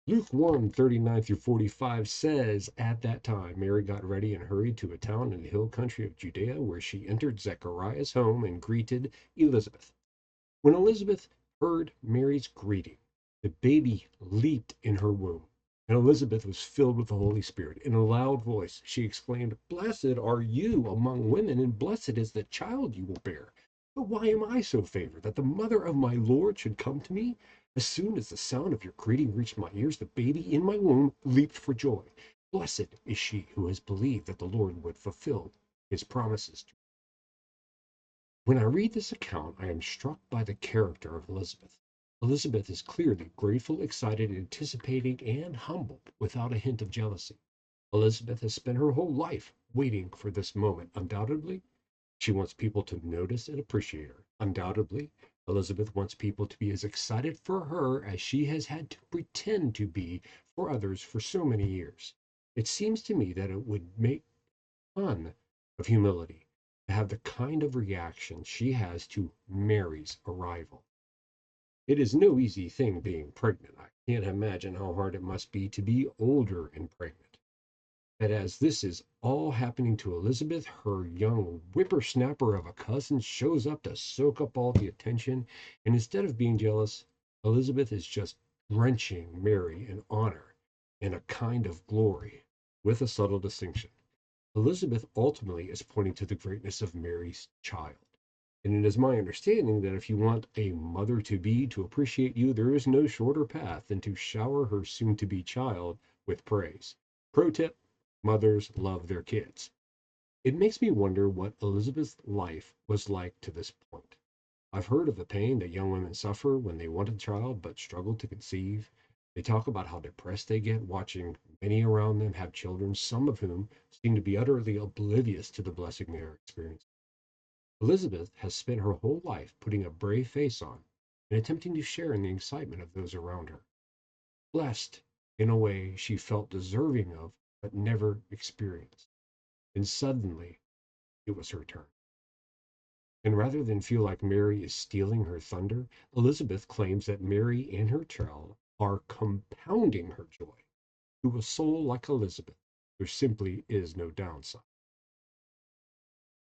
Luke 1:39 through 45 says, at that time, Mary got ready and hurried to a town in the hill country of Judea, where she entered Zechariah's home and greeted Elizabeth. When Elizabeth heard Mary's greeting, the baby leaped in her womb, and Elizabeth was filled with the Holy Spirit. In a loud voice, she exclaimed, "Blessed are you among women, and blessed is the child you will bear. But why am I so favored that the mother of my Lord should come to me? As soon as the sound of your greeting reached my ears, the baby in my womb leaped for joy. Blessed is she who has believed that the Lord would fulfill his promises." When I read this account, I am struck by the character of Elizabeth. Elizabeth is clearly grateful, excited, anticipating, and humble without a hint of jealousy. Elizabeth has spent her whole life waiting for this moment. Undoubtedly, she wants people to notice and appreciate her. Undoubtedly, Elizabeth wants people to be as excited for her as she has had to pretend to be for others for so many years. It seems to me that it would make fun of humility to have the kind of reaction she has to Mary's arrival. It is no easy thing being pregnant. I can't imagine how hard it must be to be older and pregnant. But as this is all happening to Elizabeth, her young whippersnapper of a cousin shows up to soak up all the attention, and instead of being jealous, Elizabeth is just drenching Mary in honor and a kind of glory, with a subtle distinction. Elizabeth ultimately is pointing to the greatness of Mary's child. And it is my understanding that if you want a mother to be to appreciate you, there is no shorter path than to shower her soon to be child with praise. Pro tip: mothers love their kids. It makes me wonder what Elizabeth's life was like to this point. I've heard of the pain that young women suffer when they want a child but struggle to conceive. They talk about how depressed they get watching many around them have children, some of whom seem to be utterly oblivious to the blessing they are experiencing. Elizabeth has spent her whole life putting a brave face on and attempting to share in the excitement of those around her. Blessed in a way she felt deserving of but never experienced. And suddenly it was her turn. And rather than feel like Mary is stealing her thunder, Elizabeth claims that Mary and her child are compounding her joy. To a soul like Elizabeth, there simply is no downside.